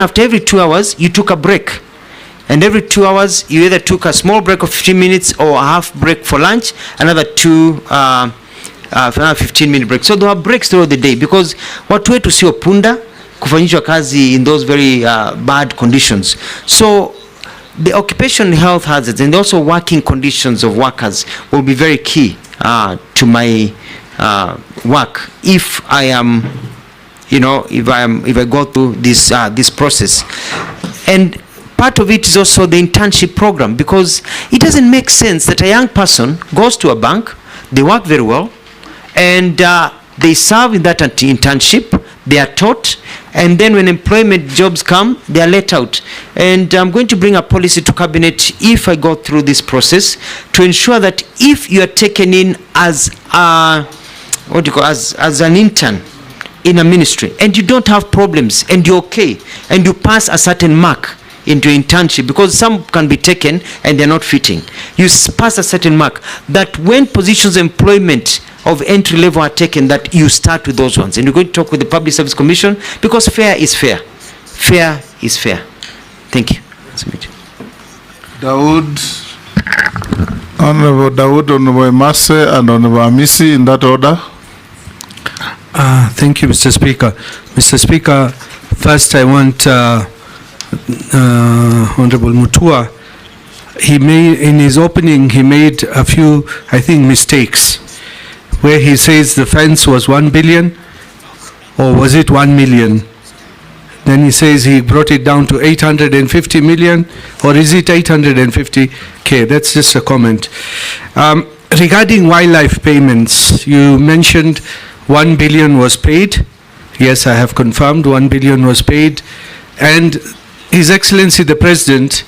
after every 2 hours, you took a break. And every 2 hours, you either took a small break of 15 minutes or a half break for lunch, another 15-minute break. So there were breaks throughout the day because watu wetu sio punda kufanyishwa kazi in those very bad conditions. So the occupational health hazards and also working conditions of workers will be very key to my work if I am, if I go through this process. And part of it is also the internship program, because it doesn't make sense that a young person goes to a bank, they work very well, and they serve in that internship, they are taught, and then when employment jobs come, they are let out. And I'm going to bring a policy to cabinet if I go through this process to ensure that if you are taken in as as an intern in a ministry and you don't have problems and you're okay and you pass a certain mark into internship, because some can be taken and they're not fitting, you pass a certain mark, that when positions of employment of entry level are taken, that you start with those ones. And you're going to talk with the Public Service Commission, because fair is fair. Fair is fair. Thank you. Dawood, Honorable Dawood, Honorable Mase, and Honorable Amisi, in that order. Thank you, Mr. Speaker. Mr. Speaker, first I want Honorable Mutua. In his opening, he made a few, I think, mistakes, where he says the fence was 1 billion, or was it 1 million? Then he says he brought it down to 850 million, or is it 850K? That's just a comment. Regarding wildlife payments, you mentioned 1 billion was paid. Yes, I have confirmed 1 billion was paid. And His Excellency the President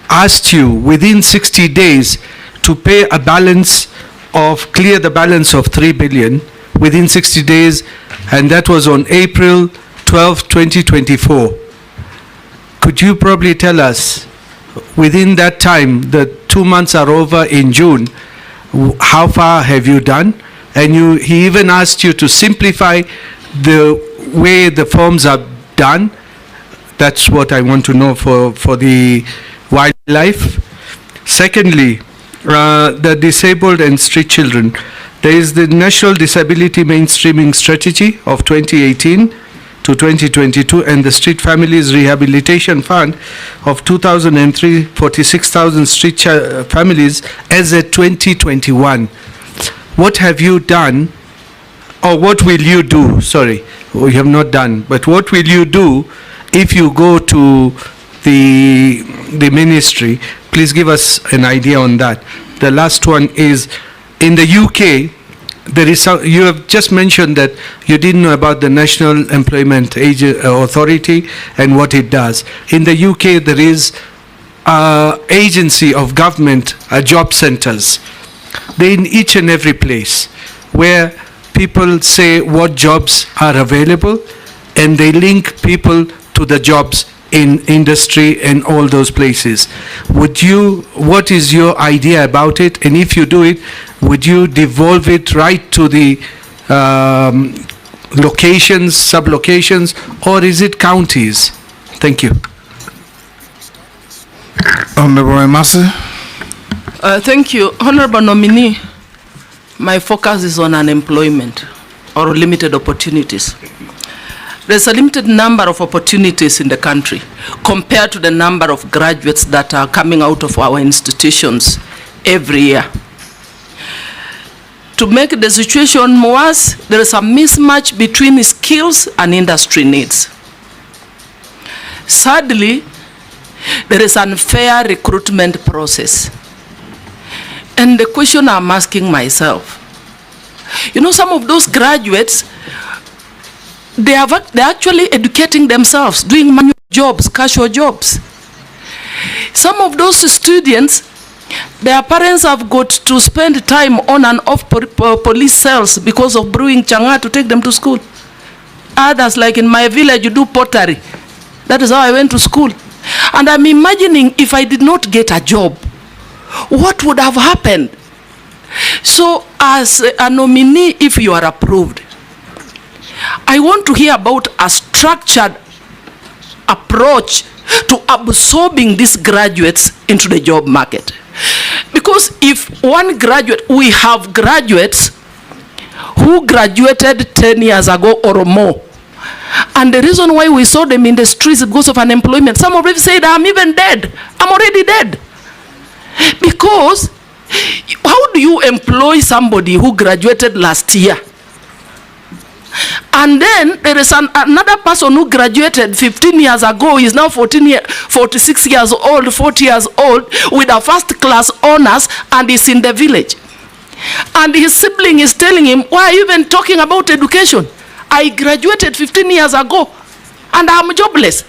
asked you within 60 days to pay a balance of, clear the balance of 3 billion within 60 days, and that was on April 12, 2024. Could you probably tell us, within that time, the 2 months are over in June, how far have you done? And he even asked you to simplify the way the forms are done. That's what I want to know for the wildlife. Secondly, the disabled and street children. There is the National Disability Mainstreaming Strategy of 2018 to 2022 and the Street Families Rehabilitation Fund of 2003, 46,000 street families as at 2021. What have you done, or what will you do? Sorry, we have not done, but what will you do if you go to the ministry? Please give us an idea on that. The last one is, in the UK, there is you have just mentioned that you didn't know about the National Employment Authority and what it does. In the UK, there is agency of government, job centers. They're in each and every place where people say what jobs are available, and they link people to the jobs in industry and all those places. What is your idea about it? And if you do it, would you devolve it right to the locations, sub-locations, or is it counties? Thank you. Honorable Mase. Thank you. Honorable Nominee, my focus is on unemployment or limited opportunities. There's a limited number of opportunities in the country compared to the number of graduates that are coming out of our institutions every year. To make the situation worse, there is a mismatch between skills and industry needs. Sadly, there is an unfair recruitment process. And the question I'm asking myself, some of those graduates, they're actually educating themselves, doing manual jobs, casual jobs. Some of those students, their parents have got to spend time on and off police cells because of brewing changa to take them to school. Others, like in my village, you do pottery. That is how I went to school. And I'm imagining if I did not get a job, what would have happened? So as a nominee, if you are approved, I want to hear about a structured approach to absorbing these graduates into the job market. Because if one graduate, we have graduates who graduated 10 years ago or more. And the reason why we saw them in the streets is because of unemployment. Some of them said, I'm even dead. I'm already dead. Because how do you employ somebody who graduated last year? And then there is another person who graduated 15 years ago, is now 46 years old, 40 years old, with a first class honors, and is in the village. And his sibling is telling him, why are you even talking about education? I graduated 15 years ago and I'm jobless.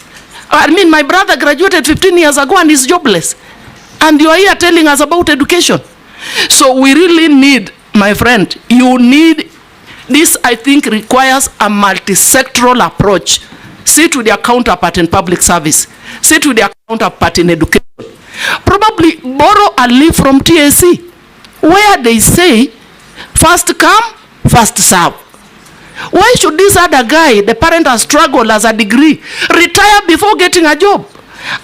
I mean, my brother graduated 15 years ago and is jobless. And you are here telling us about education. So we really need, my friend, you need, this I think requires a multi-sectoral approach. Sit with your counterpart in public service. Sit with your counterpart in education. Probably borrow a leaf from TSC, where they say, first come, first serve. Why should this other guy, the parent has struggled as a degree, retire before getting a job?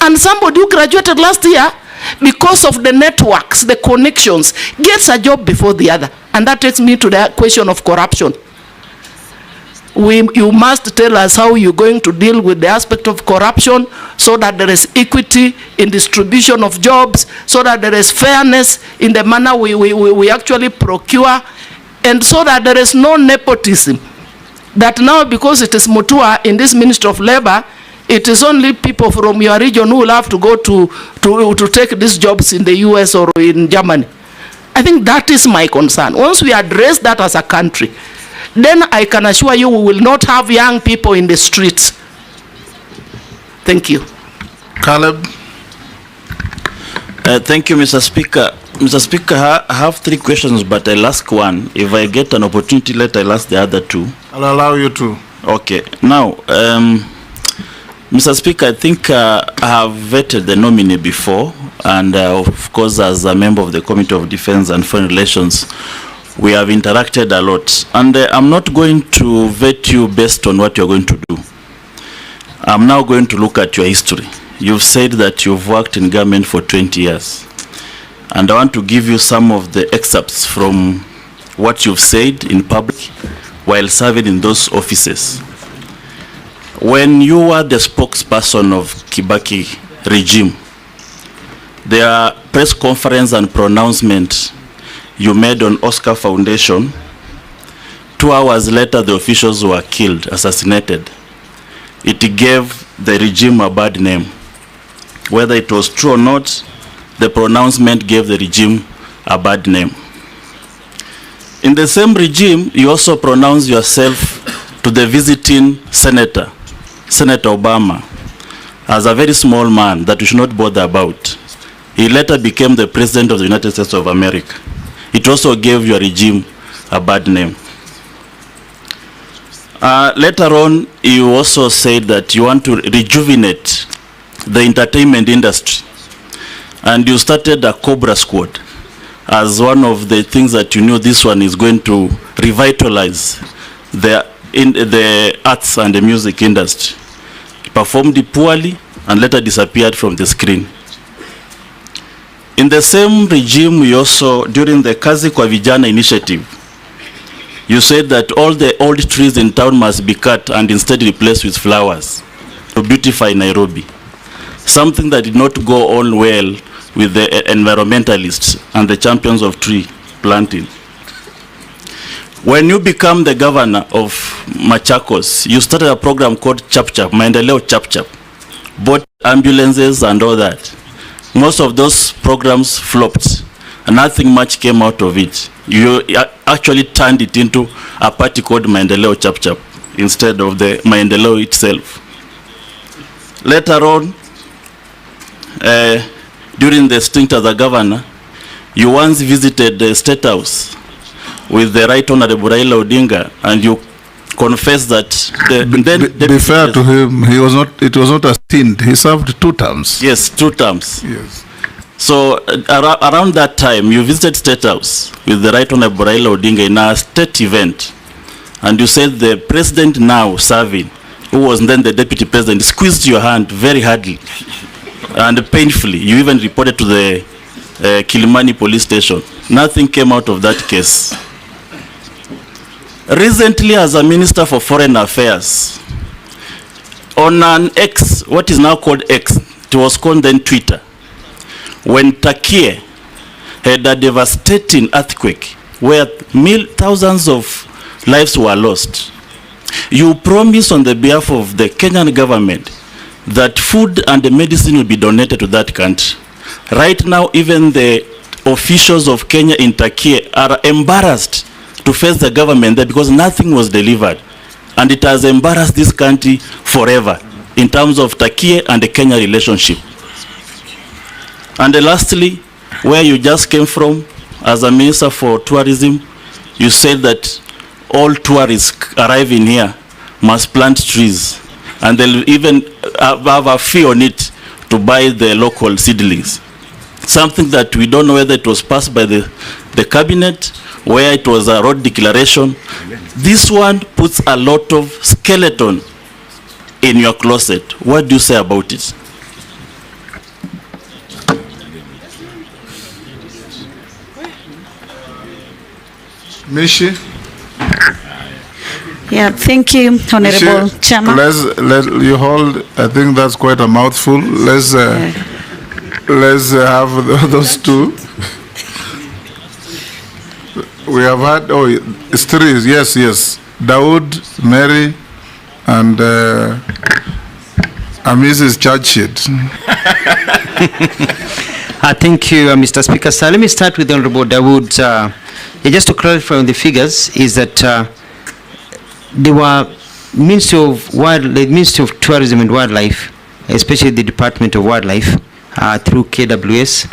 And somebody who graduated last year, because of the networks, the connections, gets a job before the other. And that takes me to the question of corruption. You must tell us how you're going to deal with the aspect of corruption so that there is equity in distribution of jobs, so that there is fairness in the manner we actually procure, and so that there is no nepotism. That now, because it is Mutua in this Ministry of Labor, it is only people from your region who will have to go to take these jobs in the US or in Germany. I think that is my concern. Once we address that as a country, then I can assure you we will not have young people in the streets. Thank you. Caleb. Thank you, Mr. Speaker. Mr. Speaker, I have 3 questions, but I'll ask one. If I get an opportunity later, I'll ask the other 2. I'll allow you to. Okay. Now, Mr. Speaker, I think I have vetted the nominee before, and of course, as a member of the Committee of Defense and Foreign Relations, we have interacted a lot. And I'm not going to vet you based on what you're going to do. I'm now going to look at your history. You've said that you've worked in government for 20 years. And I want to give you some of the excerpts from what you've said in public while serving in those offices. When you were the spokesperson of Kibaki regime, their press conference and pronouncement you made on Oscar Foundation, 2 hours later the officials were killed, assassinated. It gave the regime a bad name. Whether it was true or not, the pronouncement gave the regime a bad name. In the same regime, you also pronounced yourself to the visiting senator, Senator Obama, as a very small man that we should not bother about. He later became the President of the United States of America. It also gave your regime a bad name. Later on, you also said that you want to rejuvenate the entertainment industry. And you started a Cobra Squad as one of the things that you knew this one is going to revitalize the arts and the music industry. It performed poorly and later disappeared from the screen. In the same regime, you also, during the Kazi kwa Vijana initiative, you said that all the old trees in town must be cut and instead replaced with flowers to beautify Nairobi. Something that did not go on well with the environmentalists and the champions of tree planting. When you become the governor of Machakos, you started a program called Chap Chap, Maendeleo Chap Chap, bought ambulances and all that. Most of those programs flopped and nothing much came out of it. You actually turned it into a party called Maendeleo Chap Chap instead of the Maendeleo itself. Later on, during the stint as a governor, you once visited the State House with the Right Honorable Raila Odinga, and you confessed that be fair to him, it was not a stint. He served 2 terms. Yes, 2 terms. Yes. So around that time, you visited State House with the Right Honorable Raila Odinga in a state event, and you said the president now serving who was then the deputy president, squeezed your hand very hardly and painfully. You even reported to the Kilimani police station. Nothing came out of that case. Recently, as a minister for foreign affairs, on an X, what is now called X, it was called then Twitter, when Turkey had a devastating earthquake where thousands of lives were lost, you promised on the behalf of the Kenyan government that food and medicine will be donated to that country. Right now, even the officials of Kenya in Turkey are embarrassed to face the government there because nothing was delivered. And it has embarrassed this country forever in terms of Turkey and the Kenya relationship. And lastly, where you just came from, as a minister for tourism, you said that all tourists arriving here must plant trees, and they'll even have a fee on it to buy the local seedlings. Something that we don't know whether it was passed by the cabinet, where it was a road declaration. This one puts a lot of skeleton in your closet. What do you say about it? Mishi? Yeah, thank you, Honorable Mishi, Chairman. let you hold. I think that's quite a mouthful. Let's have those two. We have had, oh, it's three, yes. Dawood, Mary, and Mrs. Churchit. Thank you, Mr. Speaker. So let me start with Honorable Dawood. Just to clarify on the figures, is that there were Ministry of Tourism and Wildlife, especially the Department of Wildlife, through KWS,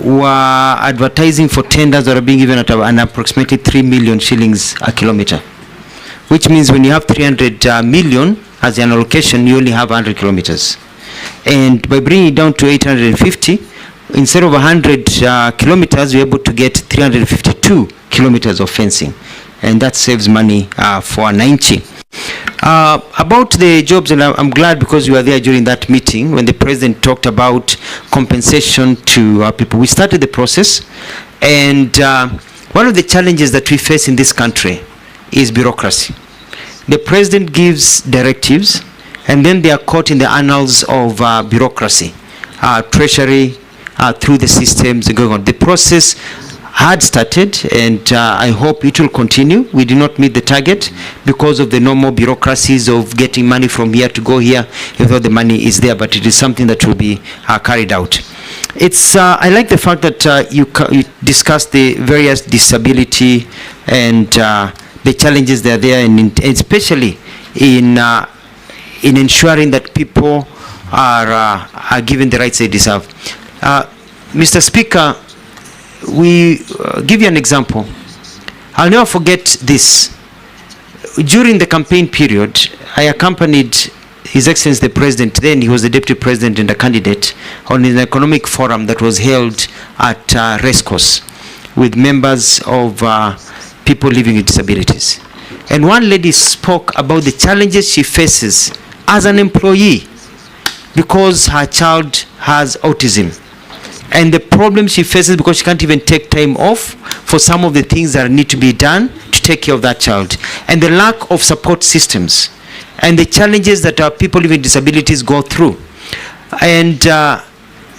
were advertising for tenders that are being given at an approximately 3 million shillings a kilometer, which means when you have 300 million as an allocation, you only have 100 kilometers. And by bringing it down to 850, instead of 100 kilometers, we're able to get 352 kilometers of fencing. And that saves money for 90. About the jobs, and I'm glad because you were there during that meeting when the president talked about compensation to people. We started the process, and one of the challenges that we face in this country is bureaucracy. The president gives directives, and then they are caught in the annals of bureaucracy, treasury, through the systems going on. The process had started, and I hope it will continue. We did not meet the target because of the normal bureaucracies of getting money from here to go here, even though the money is there, but it is something that will be carried out. It's I like the fact that you discussed the various disability and the challenges that are there, and especially in ensuring that people are given the rights they deserve. Mr. Speaker, we give you an example. I'll never forget this. During the campaign period, I accompanied His Excellency the President, then he was the Deputy President and a candidate, on an economic forum that was held at Racecourse with members of people living with disabilities. And one lady spoke about the challenges she faces as an employee because her child has autism, and the problem she faces because she can't even take time off for some of the things that need to be done to take care of that child, and the lack of support systems, and the challenges that our people living with disabilities go through. And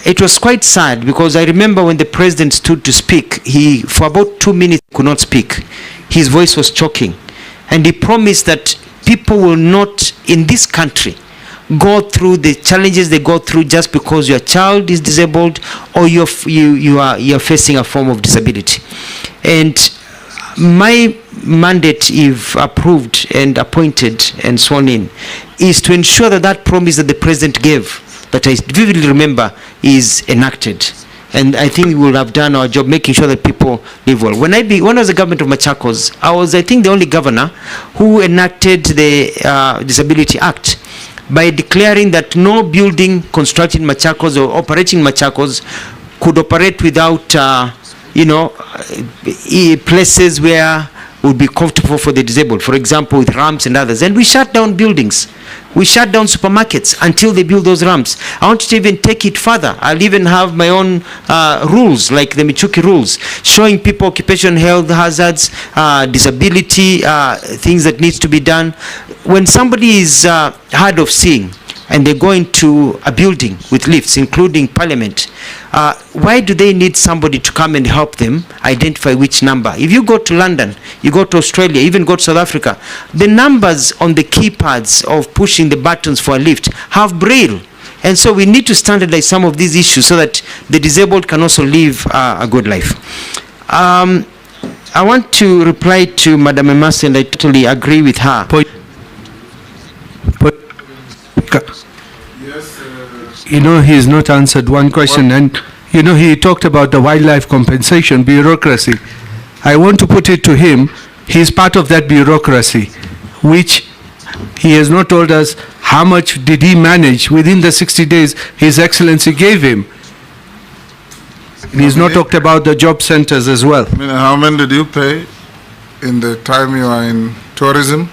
it was quite sad because I remember when the president stood to speak, he for about 2 minutes could not speak. His voice was choking, and he promised that people will not in this country go through the challenges they go through just because your child is disabled or you're facing a form of disability. And my mandate, if approved and appointed and sworn in, is to ensure that that promise that the president gave, that I vividly remember, is enacted. And I think we will have done our job making sure that people live well. When I was the government of Machakos, I was, I think, the only governor who enacted the Disability Act by declaring that no building constructed in Machakos or operating in Machakos could operate without, places where would be comfortable for the disabled, for example, with ramps and others. And we shut down buildings. We shut down supermarkets until they build those ramps. I want to even take it further. I'll even have my own rules, like the Michuki rules, showing people occupational health hazards, disability, things that needs to be done. When somebody is hard of seeing, and they go into a building with lifts, including Parliament, why do they need somebody to come and help them identify which number? If you go to London, you go to Australia, even go to South Africa, the numbers on the keypads of pushing the buttons for a lift have braille. And so we need to standardize some of these issues so that the disabled can also live a good life. I want to reply to Madam Emasi, and I totally agree with her. You know, he has not answered one question, and you know, he talked about the wildlife compensation bureaucracy. I want to put it to him, he is part of that bureaucracy, which he has not told us how much did he manage within the 60 days His Excellency gave him. He has not talked about the job centers as well. I mean, how many did you pay in the time you are in tourism?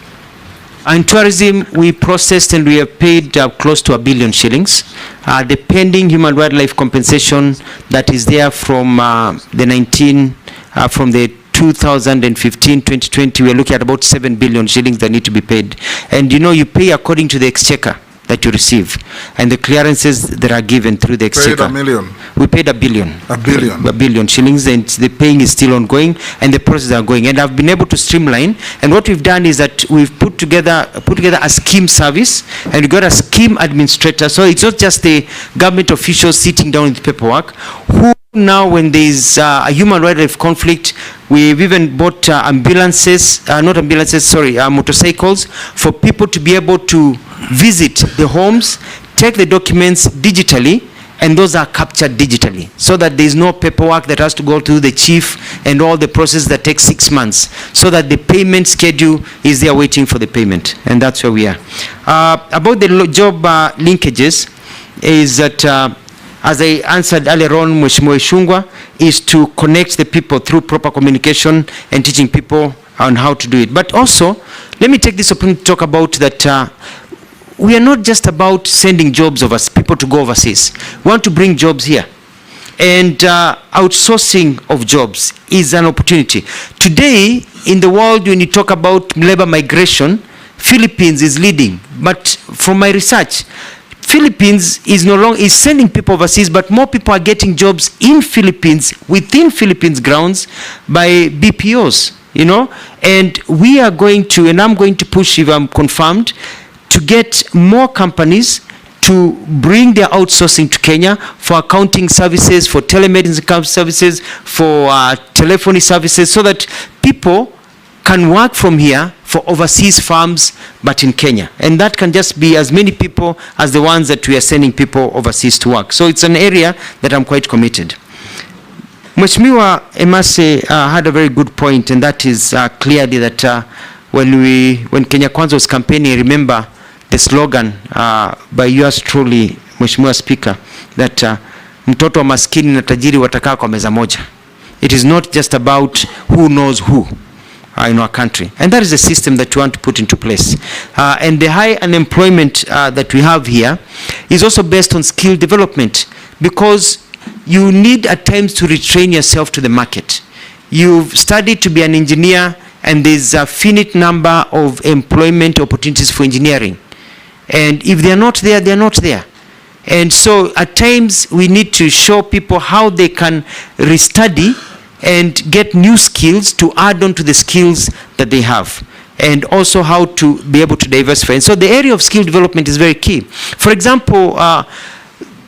In tourism, we processed and we have paid close to 1 billion shillings. The pending human wildlife compensation that is there from from the 2015-2020, we are looking at about 7 billion shillings that need to be paid. And you know, you pay according to the exchequer that you receive and the clearances that are given through the exchequer. Paid $1 million? We paid 1 billion. 1 billion? 1 billion shillings, and the paying is still ongoing and the process are going. And I've been able to streamline, and what we've done is that we've put together a scheme service, and we got a scheme administrator, so it's not just the government officials sitting down with paperwork, who now when there is a human wildlife conflict, we've even bought motorcycles for people to be able to visit the homes, take the documents digitally, and those are captured digitally, so that there is no paperwork that has to go to the chief and all the process that takes 6 months, so that the payment schedule is there waiting for the payment, and that's where we are. About the job linkages, is that as I answered earlier on, Mheshimiwa Ishungwa, is to connect the people through proper communication and teaching people on how to do it. But also, let me take this opportunity to talk about that we are not just about sending jobs of people to go overseas. We want to bring jobs here. And outsourcing of jobs is an opportunity. Today, in the world, when you talk about labor migration, Philippines is leading. But from my research, Philippines is no longer sending people overseas, but more people are getting jobs in Philippines, within Philippines grounds, by BPOs, you know. And we are going to, and I'm going to push, if I'm confirmed, to get more companies to bring their outsourcing to Kenya for accounting services, for telemedicine services, for telephony services, so that people can work from here for overseas firms, but in Kenya. And that can just be as many people as the ones that we are sending people overseas to work. So it's an area that I'm quite committed. Mheshimiwa Emasi had a very good point, and that is clearly that when Kenya Kwanza was campaigning, remember the slogan by yours truly, Mheshimiwa Speaker, that mtoto wa maskini na tajiri watakaa kwa meza moja. It is not just about who knows who in our country. And that is the system that we want to put into place. And the high unemployment that we have here is also based on skill development, because you need at times to retrain yourself to the market. You've studied to be an engineer, and there's a finite number of employment opportunities for engineering. And if they're not there, they're not there. And so at times we need to show people how they can restudy and get new skills to add on to the skills that they have, and also how to be able to diversify. And so the area of skill development is very key. For example,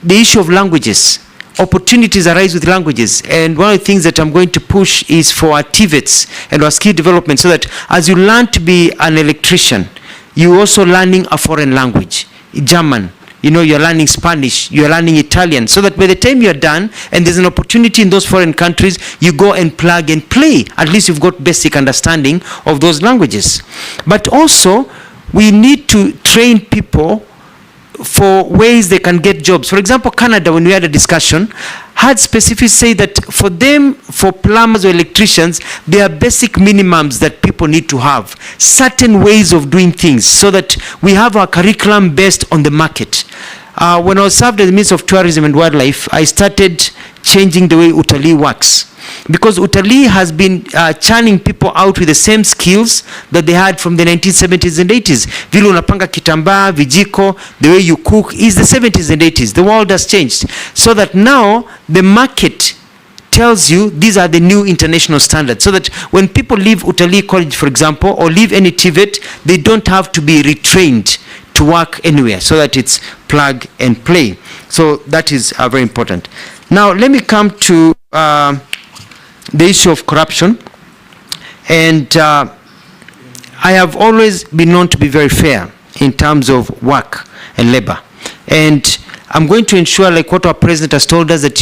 the issue of languages. Opportunities arise with languages, and one of the things that I'm going to push is for our TVETs and our skill development, so that as you learn to be an electrician, you're also learning a foreign language, German, you know, you're learning Spanish, you're learning Italian, so that by the time you're done and there's an opportunity in those foreign countries, you go and plug and play. At least you've got basic understanding of those languages. But also, we need to train people for ways they can get jobs. For example, Canada, when we had a discussion, had specifically say that for them, for plumbers or electricians, there are basic minimums that people need to have, certain ways of doing things, so that we have our curriculum based on the market. When I was served as the Minister of Tourism and Wildlife, I started changing the way utalii works. Because utalii has been churning people out with the same skills that they had from the 1970s and 80s. Vile unapanga kitambaa, vijiko, the way you cook is the 70s and 80s. The world has changed. So that now the market tells you these are the new international standards. So that when people leave utalii college, for example, or leave any TVET, they don't have to be retrained to work anywhere, so that it's plug and play. So that is very important. Now let me come to the issue of corruption. And I have always been known to be very fair in terms of work and labor. And I'm going to ensure, like what our president has told us, that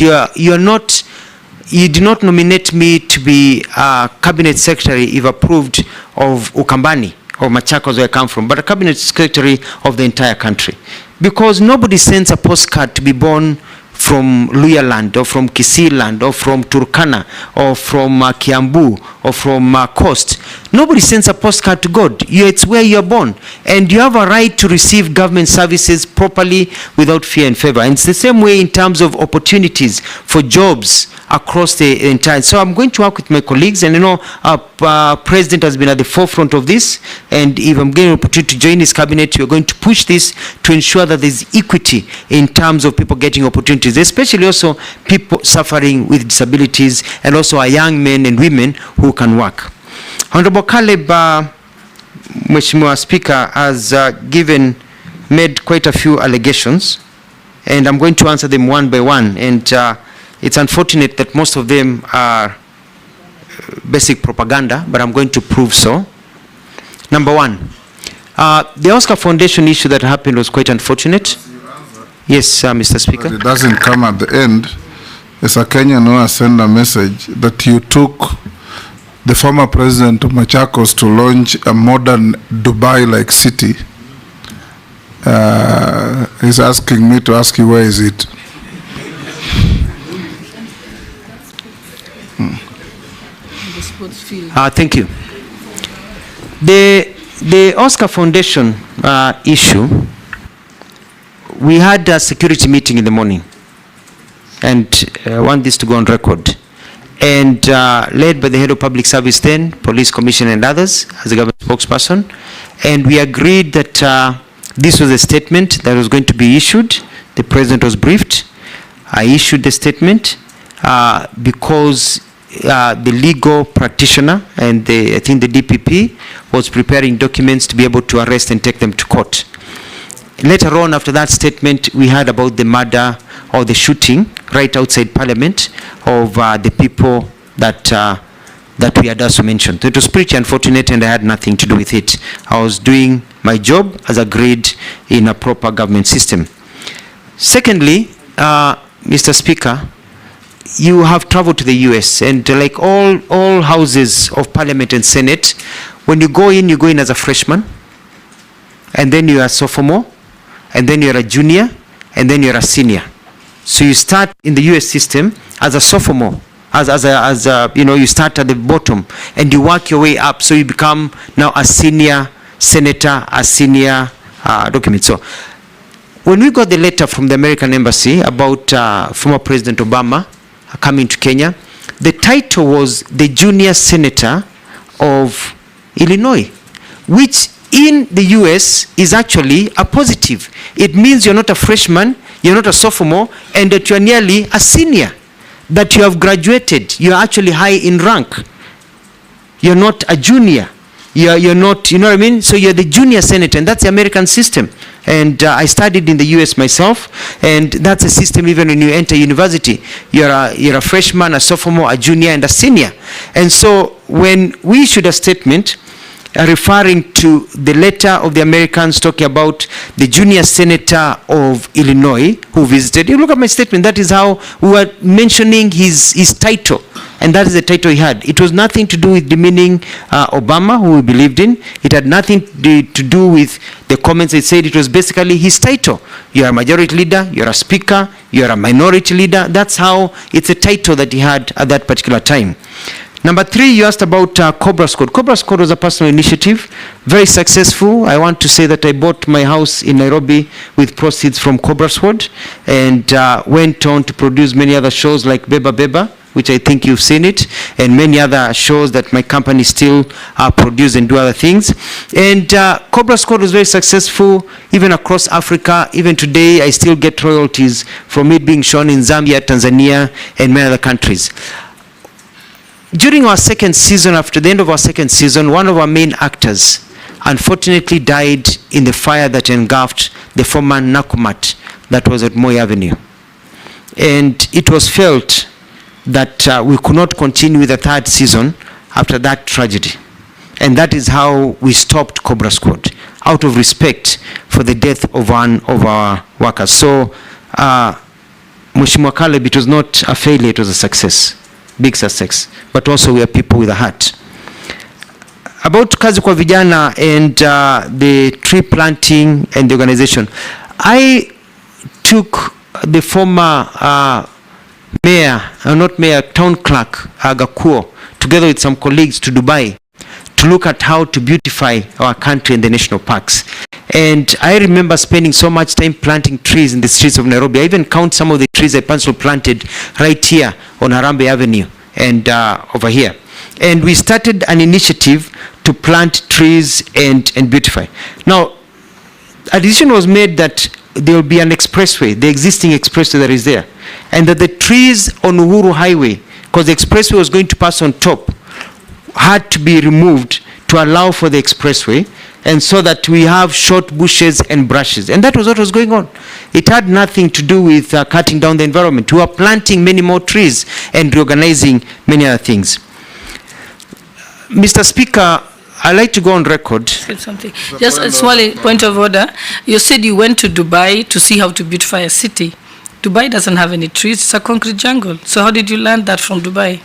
you did not nominate me to be a cabinet secretary if approved of Ukambani or Machakos, where I come from, but a cabinet secretary of the entire country. Because nobody sends a postcard to be born from Luya land, or from Kisii land, or from Turkana, or from Kiambu, or from Coast. Nobody sends a postcard to God. It's where you're born. And you have a right to receive government services properly without fear and favor. And it's the same way in terms of opportunities for jobs across the entire. So I'm going to work with my colleagues, and our president has been at the forefront of this, and if I'm getting an opportunity to join his cabinet, we're going to push this to ensure that there's equity in terms of people getting opportunities, especially also people suffering with disabilities, and also our young men and women who can work. Honorable Caleb, Mheshimiwa Speaker, has made quite a few allegations, and I'm going to answer them one by one. And it's unfortunate that most of them are basic propaganda, but I'm going to prove so. Number one, the Oscar Foundation issue that happened was quite unfortunate. Yes, Mr. Speaker. But it doesn't come at the end. As a Kenyan who has sent a message that you took the former president of Machakos to launch a modern Dubai-like city. He's asking me to ask you, where is it? Thank you. The Oscar Foundation issue, we had a security meeting in the morning, and I want this to go on record, and led by the head of public service then, police commissioner and others as a government spokesperson, and we agreed that this was a statement that was going to be issued. The president was briefed. I issued the statement because the legal practitioner and I think the DPP was preparing documents to be able to arrest and take them to court. Later on, after that statement, we heard about the murder or the shooting right outside Parliament of the people that we had also mentioned. It was pretty unfortunate, and I had nothing to do with it. I was doing my job as agreed in a proper government system. Secondly, Mr. Speaker, you have traveled to the US, and like all houses of Parliament and Senate, when you go in as a freshman, and then you're a sophomore, and then you're a junior, and then you're a senior. So you start in the US system as a sophomore, you start at the bottom, and you work your way up, so you become now a senior senator, a senior document. So when we got the letter from the American Embassy about former President Obama coming to Kenya, the title was the Junior Senator of Illinois, which in the US is actually a positive. It means you're not a freshman, you're not a sophomore, and that you're nearly a senior, that you have graduated, you're actually high in rank. You're not a junior. You're not, you know what I mean? So you're the junior senator, and that's the American system. And I studied in the US myself, and that's a system even when you enter university. You're a freshman, a sophomore, a junior, and a senior. And so when we issued a statement referring to the letter of the Americans talking about the junior senator of Illinois who visited, you look at my statement, that is how we were mentioning his title And that is the title he had. It was nothing to do with demeaning Obama, who we believed in. It had nothing to do with the comments he said. It was basically his title. You are a majority leader, you are a speaker, you are a minority leader. That's how, it's a title that he had at that particular time. Number 3, you asked about Cobra Squad. Cobra Squad was a personal initiative, very successful. I want to say that I bought my house in Nairobi with proceeds from Cobra Squad, and went on to produce many other shows like Beba Beba, which I think you've seen it, and many other shows that my company still produce and do other things. And Cobra Squad was very successful even across Africa. Even today, I still get royalties from it being shown in Zambia, Tanzania, and many other countries. During our second season, after the end of our second season, one of our main actors unfortunately died in the fire that engulfed the former Nakumat that was at Moi Avenue. And it was felt that we could not continue with the third season after that tragedy. And that is how we stopped Cobra Squad, out of respect for the death of one of our workers. So, Mheshimiwa Caleb, it was not a failure, it was a success. Big success, but also we are people with a heart. About Kazi kwa Vijana and the tree planting and the organization, I took the former town clerk, Gakuo, together with some colleagues to Dubai to look at how to beautify our country and the national parks. And I remember spending so much time planting trees in the streets of Nairobi. I even count some of the trees I personally planted right here on Harambee Avenue and over here. And we started an initiative to plant trees and beautify. Now, a decision was made that there will be an expressway, the existing expressway that is there, and that the trees on Uhuru Highway, because the expressway was going to pass on top, had to be removed to allow for the expressway, and so that we have short bushes and brushes. And that was what was going on. It had nothing to do with cutting down the environment. We were planting many more trees and reorganizing many other things. Mr. Speaker, I'd like to go on record. Something. Just a small point of order. You said you went to Dubai to see how to beautify a city. Dubai doesn't have any trees. It's a concrete jungle. So how did you learn that from Dubai?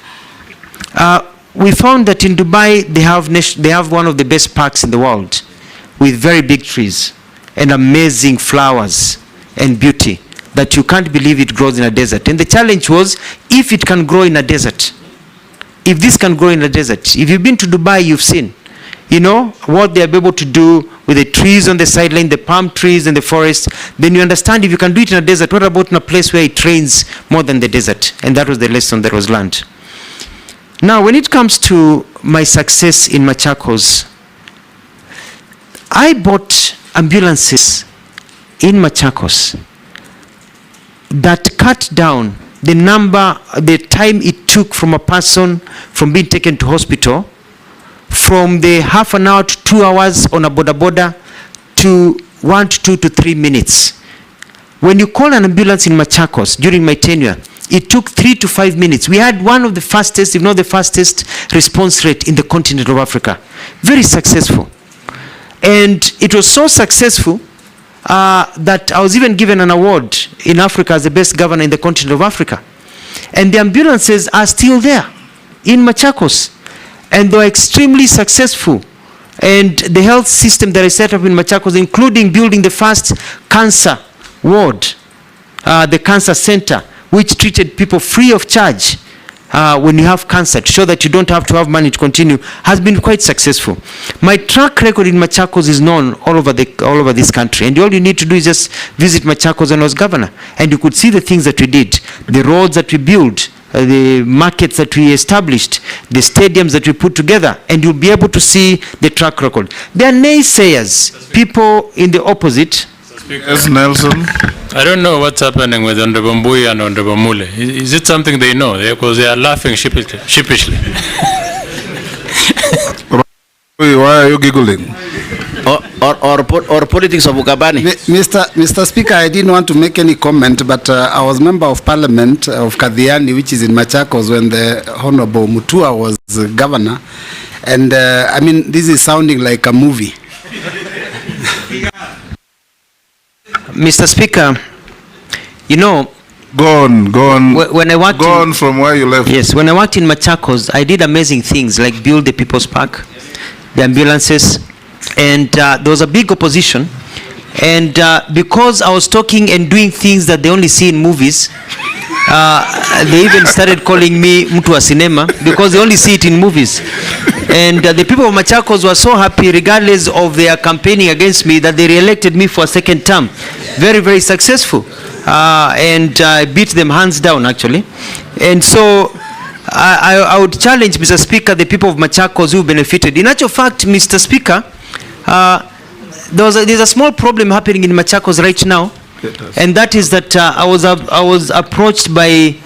We found that in Dubai they have one of the best parks in the world with very big trees and amazing flowers and beauty that you can't believe it grows in a desert. And the challenge was, if it can grow in a desert, if this can grow in a desert, if you've been to Dubai, you've seen, you know, what they're able to do with the trees on the sideline, the palm trees and the forest. Then you understand, if you can do it in a desert, what about in a place where it rains more than the desert? And that was the lesson that was learned. Now, when it comes to my success in Machakos, I bought ambulances in Machakos that cut down the time it took from a person from being taken to hospital from the half an hour to 2 hours on a boda to 1 to 2 to 3 minutes. When you call an ambulance in Machakos during my tenure, it took 3 to 5 minutes. We had one of the fastest, if not the fastest, response rate in the continent of Africa. Very successful. And it was so successful that I was even given an award in Africa as the best governor in the continent of Africa. And the ambulances are still there in Machakos. And they were extremely successful. And the health system that I set up in Machakos, including building the first cancer ward, the cancer center, which treated people free of charge when you have cancer, to show that you don't have to have money to continue, has been quite successful. My track record in Machakos is known all over this country, and all you need to do is just visit Machakos when I was governor, and you could see the things that we did, the roads that we built, the markets that we established, the stadiums that we put together, and you'll be able to see the track record. There are naysayers, people in the opposite. Yes, Nelson. I don't know what's happening with Honorable Mbui and Honorable Mule. Is it something they know? Because they are laughing sheepishly. Why are you giggling? Or politics of Ukabani. Mr. Speaker, I didn't want to make any comment, but I was member of Parliament of Kadhiani, which is in Machakos, when the Honorable Mutua was governor. And I mean, this is sounding like a movie. Mr. Speaker, you know, Go on. When I worked Go on from where you left. Yes, when I worked in Machakos, I did amazing things like build the People's Park, the ambulances, and there was a big opposition. And because I was talking and doing things that they only see in movies, they even started calling me Mutua Cinema because they only see it in movies. And the people of Machakos were so happy, regardless of their campaigning against me, that they re-elected me for a second term. Very, very successful. And I beat them hands down, actually. And so I would challenge, Mr. Speaker, the people of Machakos who benefited. In actual fact, Mr. Speaker, there's a small problem happening in Machakos right now. And that is that I was approached by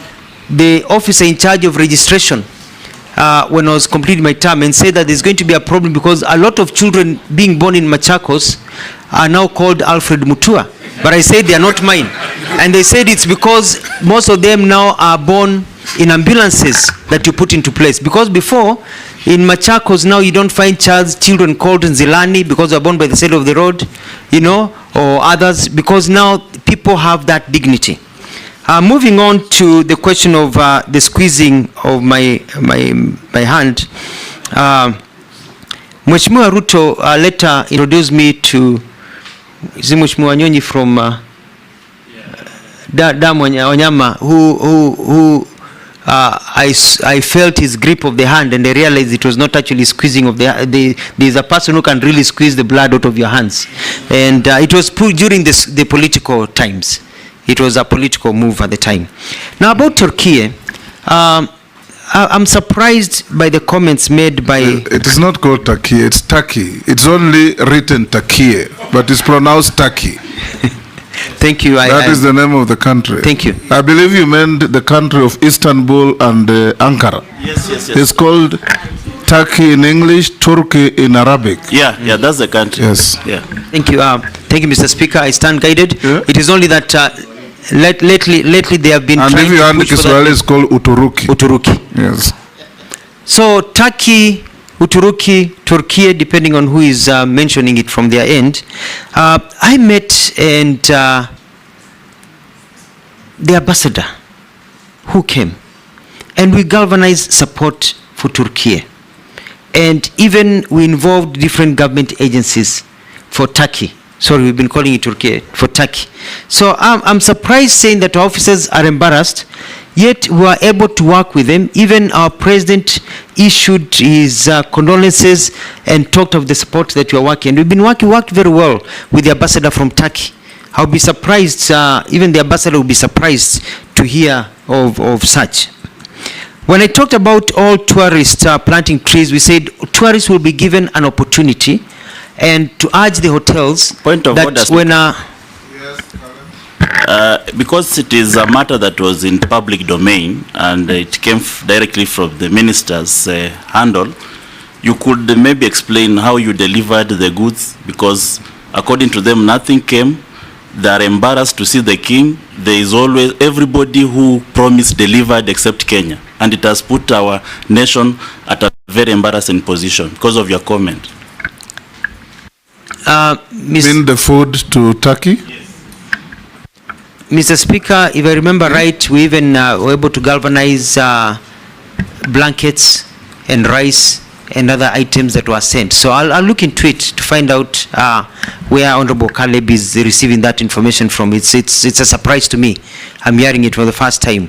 the officer in charge of registration when I was completing my term and said that there's going to be a problem because a lot of children being born in Machakos are now called Alfred Mutua. But I said they are not mine. And they said it's because most of them now are born in ambulances that you put into place. Because before, in Machakos now you don't find children called Nzilani because they're born by the side of the road, you know, or others, because now people have that dignity. Moving on to the question of the squeezing of my hand, Mheshimiwa Ruto later introduced me to Mheshimiwa Nyunyi from Wanyama, who I felt his grip of the hand and I realized it was not actually squeezing of there's a person who can really squeeze the blood out of your hands. And it was during the political times. It was a political move at the time. Now about Turkey, I'm surprised by the comments made by... It is not called Turkey, it's Turkey. It's only written Turkey, but it's pronounced Turkey. Thank you. That is the name of the country. Thank you. I believe you meant the country of Istanbul and Ankara. Yes. It's called Turkey in English, Turkey in Arabic. Yeah, that's the country. Yes. Yeah. Thank you. Thank you, Mr. Speaker. I stand guided. Yeah. It is only that lately they have been and trying if you to want push for Kiswahili, it's called Uturuki. Uturuki. Yes. So Turkey, Uturuki, Turkey, depending on who is mentioning it from their end. I met and the ambassador who came, and we galvanized support for Turkey. And even we involved different government agencies for Turkey. Sorry, we've been calling it Turkey, for Turkey. So I'm surprised saying that our officers are embarrassed, yet we were able to work with them. Even our president issued his condolences and talked of the support that we are working. We've been worked very well with the ambassador from Turkey. I'll be surprised, even the ambassador will be surprised to hear of such. When I talked about all tourists planting trees, we said tourists will be given an opportunity and to urge the hotels that when because it is a matter that was in public domain and it came directly from the minister's handle, you could maybe explain how you delivered the goods, because according to them nothing came. They are embarrassed to see the king. There is always everybody who promised delivered except Kenya, and it has put our nation at a very embarrassing position because of your comment. Bring the food to Turkey? Yes. Mr. Speaker, if I remember right, we even were able to galvanize blankets and rice and other items that were sent. So I'll look into it to find out where Honorable Caleb is receiving that information from. It's a surprise to me. I'm hearing it for the first time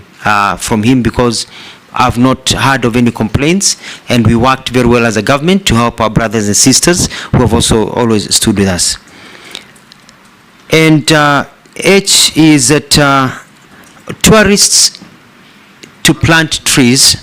from him, because I've not heard of any complaints, and we worked very well as a government to help our brothers and sisters who have also always stood with us. And H is that tourists to plant trees.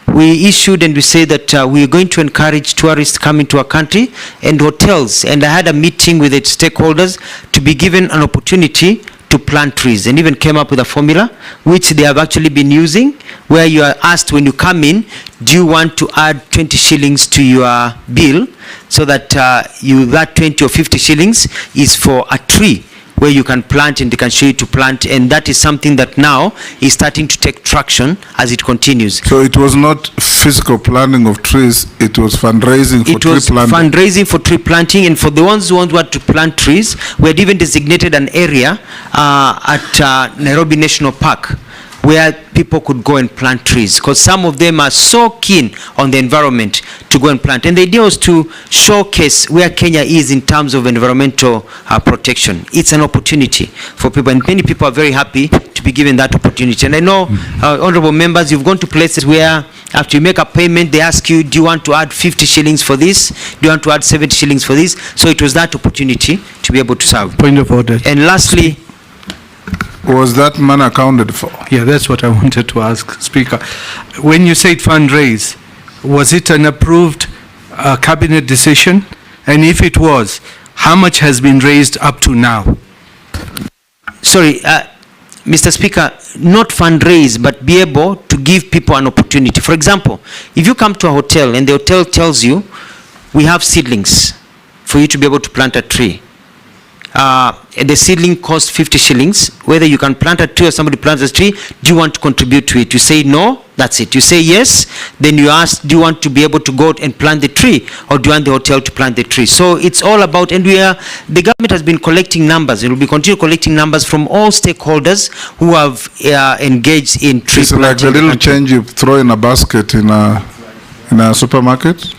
We issued and we say that we are going to encourage tourists coming to our country and hotels. And I had a meeting with the stakeholders to be given an opportunity to plant trees, and even came up with a formula which they have actually been using, where you are asked when you come in, do you want to add 20 shillings to your bill, so that that 20 or 50 shillings is for a tree where you can plant and they can show you to plant, and that is something that now is starting to take traction as it continues. So it was not physical planting of trees, it was fundraising for tree planting. Fundraising for tree planting, and for the ones who want to plant trees, we had even designated an area at Nairobi National Park where people could go and plant trees, because some of them are so keen on the environment to go and plant. And the idea was to showcase where Kenya is in terms of environmental protection. It's an opportunity for people, and many people are very happy to be given that opportunity. And I know, honorable members, you've gone to places where after you make a payment, they ask you, do you want to add 50 shillings for this? Do you want to add 70 shillings for this? So it was that opportunity to be able to serve. Point of order. And lastly, was that money accounted for? Yeah, that's what I wanted to ask, Speaker. When you said fundraise, was it an approved cabinet decision? And if it was, how much has been raised up to now? Sorry, Mr. Speaker, not fundraise, but be able to give people an opportunity. For example, if you come to a hotel and the hotel tells you, we have seedlings for you to be able to plant a tree. The seedling costs 50 shillings. Whether you can plant a tree or somebody plants a tree, do you want to contribute to it? You say no, that's it. You say yes, then you ask, do you want to be able to go out and plant the tree, or do you want the hotel to plant the tree? So it's all about, and the government has been collecting numbers. It will be continue collecting numbers from all stakeholders who have engaged in tree it's planting. It's like the little change you throw in a basket in a supermarket?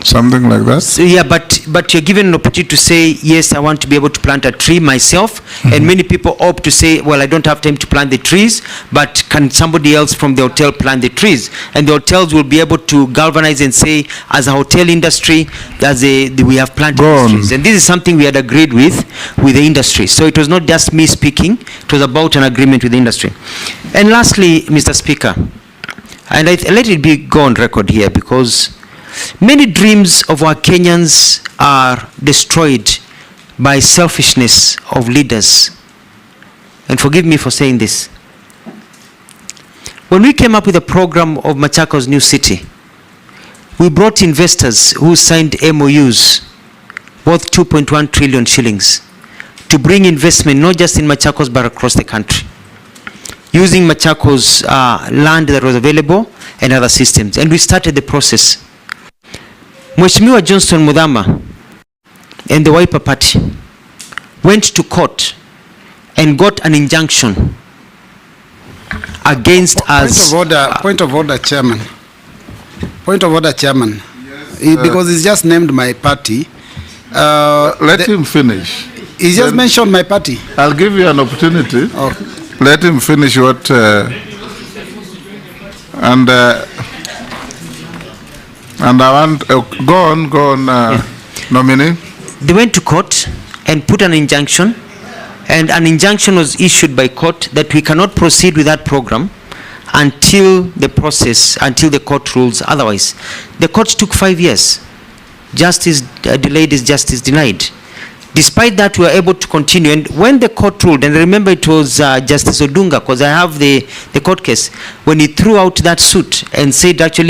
Something like that? So, yeah, but you're given an opportunity to say, yes, I want to be able to plant a tree myself. And many people opt to say, well, I don't have time to plant the trees, but can somebody else from the hotel plant the trees? And the hotels will be able to galvanize and say, as a hotel industry, we have planted these trees. And this is something we had agreed with the industry. So it was not just me speaking, it was about an agreement with the industry. And lastly, Mr. Speaker, and let it go on record here, because many dreams of our Kenyans are destroyed by selfishness of leaders. And forgive me for saying this. When we came up with a program of Machakos New City, we brought investors who signed MOUs worth 2.1 trillion shillings to bring investment not just in Machakos but across the country, using Machakos land that was available and other systems. And we started the process. Mheshimiwa Johnston Muthama and the Wiper Party went to court and got an injunction against us. Point of order, Chairman. Point of order, Chairman. Yes, because he's just named my party. Let him finish. He just mentioned my party. I'll give you an opportunity. Oh. Let him finish what... And I want, go on, Nominee. They went to court and put an injunction, and an injunction was issued by court that we cannot proceed with that program until the court rules otherwise. The court took 5 years. Justice delayed is justice denied. Despite that, we were able to continue, and when the court ruled, and remember it was Justice Odinga, because I have the court case, when he threw out that suit and said actually